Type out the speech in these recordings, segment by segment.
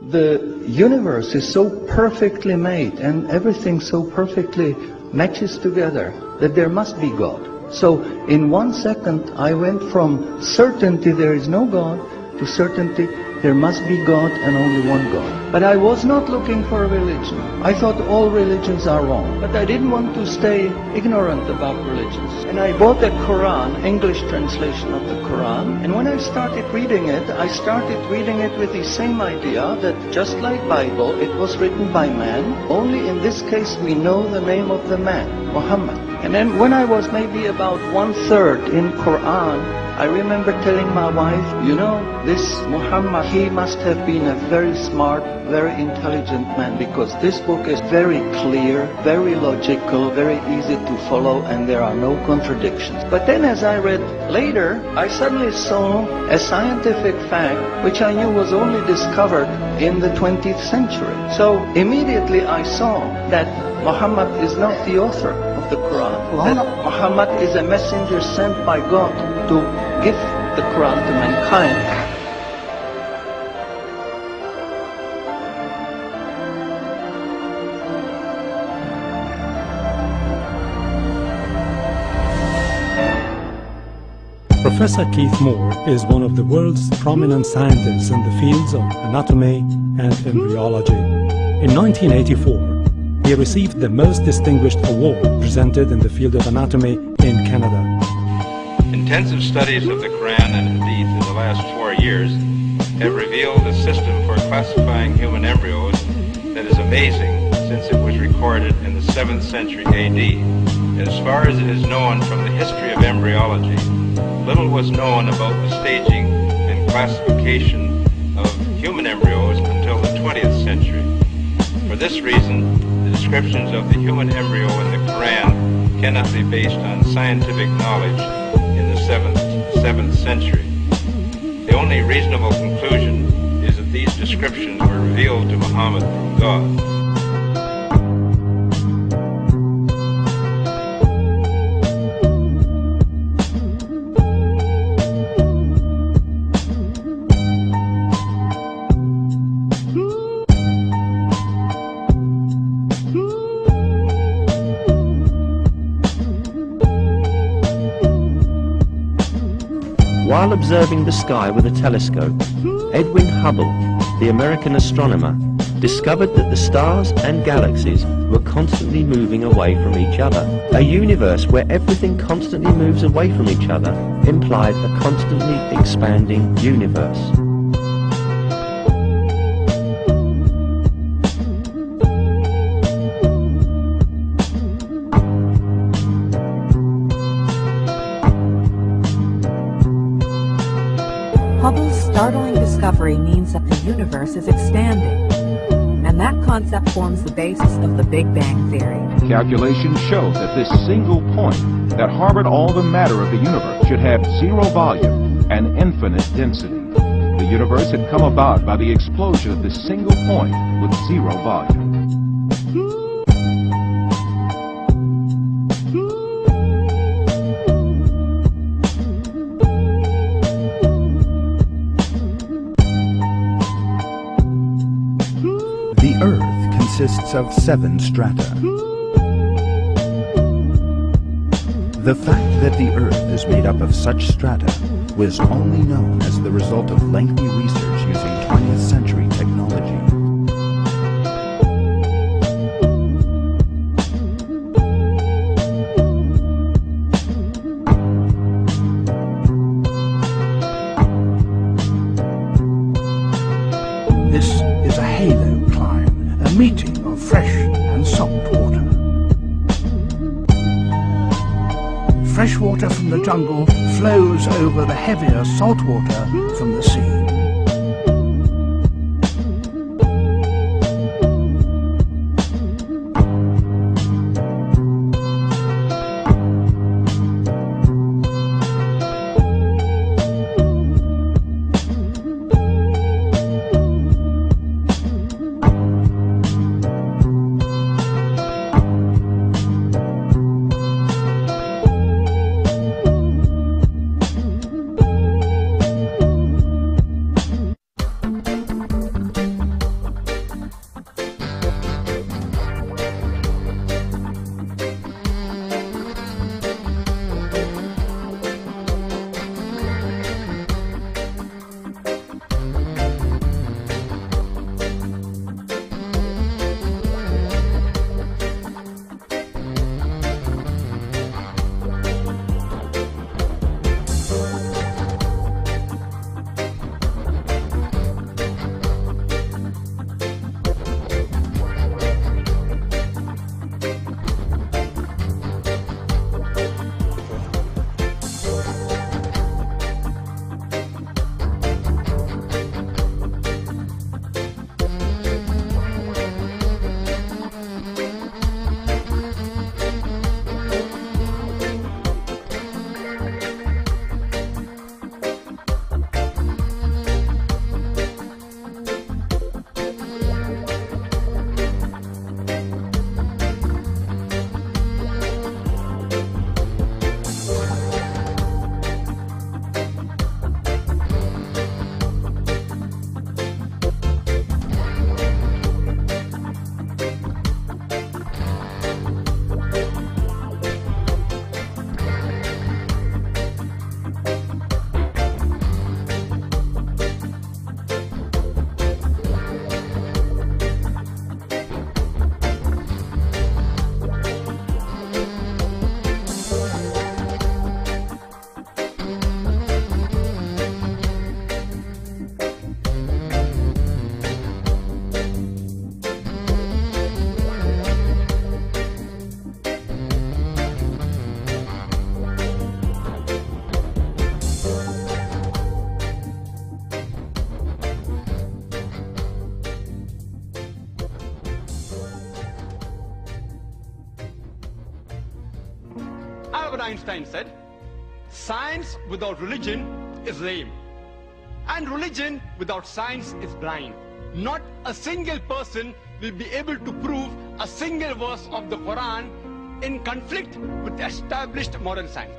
the universe is so perfectly made and everything so perfectly matches together that there must be God. So in 1 second I went from certainty there is no God to certainty there must be God and only one God. But I was not looking for a religion. I thought all religions are wrong. But I didn't want to stay ignorant about religions. And I bought the Quran, English translation of the Quran. And when I started reading it with the same idea that just like Bible, it was written by man. Only in this case we know the name of the man, Muhammad. And then when I was maybe about 1/3 in Quran, I remember telling my wife, you know, this Muhammad, he must have been a very smart, very intelligent man, because this book is very clear, very logical, very easy to follow, and there are no contradictions. But then as I read later, I suddenly saw a scientific fact which I knew was only discovered in the 20th century. So immediately I saw that Muhammad is not the author of the Quran, that Muhammad is a messenger sent by God to give the Quran to mankind. Professor Keith Moore is one of the world's prominent scientists in the fields of anatomy and embryology. In 1984, he received the most distinguished award presented in the field of anatomy in Canada. Intensive studies of the Quran and Hadith in the last 4 years have revealed a system for classifying human embryos that is amazing, since it was recorded in the 7th century AD. And as far as it is known from the history of embryology, little was known about the staging and classification of human embryos until the 20th century. For this reason, the descriptions of the human embryo in the Quran cannot be based on scientific knowledge in the 7th century. The only reasonable conclusion is that these descriptions were revealed to Muhammad from God. While observing the sky with a telescope, Edwin Hubble, the American astronomer, discovered that the stars and galaxies were constantly moving away from each other. A universe where everything constantly moves away from each other implied a constantly expanding universe. Hubble's startling discovery means that the universe is expanding, and that concept forms the basis of the Big Bang Theory. Calculations show that this single point that harbored all the matter of the universe should have zero volume and infinite density. The universe had come about by the explosion of this single point with zero volume. The Earth consists of 7 strata. The fact that the Earth is made up of such strata was only known as the result of lengthy research using 20th century technology. This is a halo climb, a meeting of fresh and salt water. Fresh water from the jungle flows over the heavier salt water from the sea. Einstein said, science without religion is lame, and religion without science is blind. Not a single person will be able to prove a single verse of the Quran in conflict with established modern science.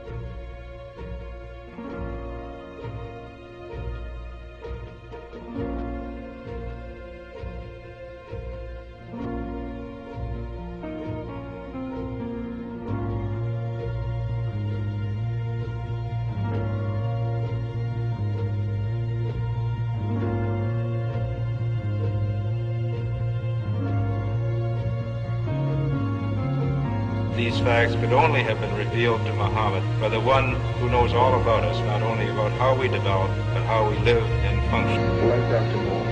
These facts could only have been revealed to Muhammad by the one who knows all about us, not only about how we develop, but how we live and function. Like Dr. Moore,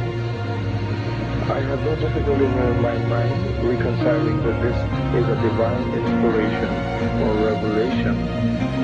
I have no difficulty in my mind reconciling that this is a divine inspiration or revelation.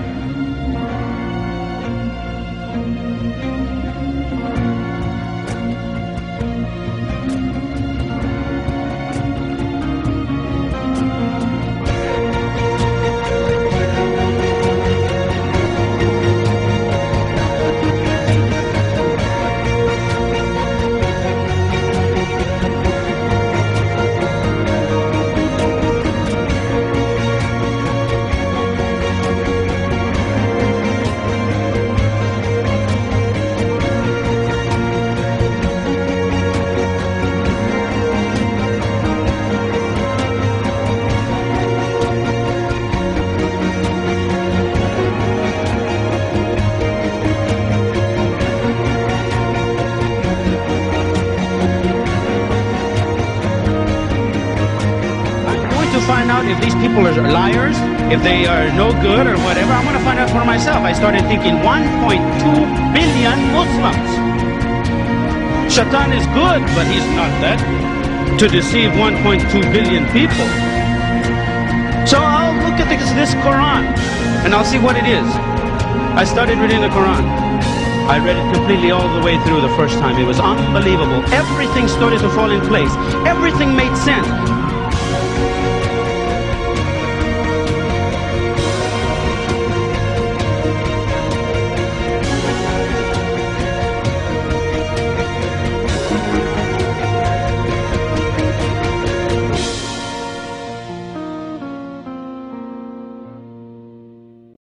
Find out if these people are liars, if they are no good or whatever. I'm going to find out for myself. I started thinking 1.2 billion Muslims. Shaitan is good, but he's not that to deceive 1.2 billion people. So I'll look at this Quran and I'll see what it is. I started reading the Quran. I read it completely all the way through the first time. It was unbelievable. Everything started to fall in place. Everything made sense.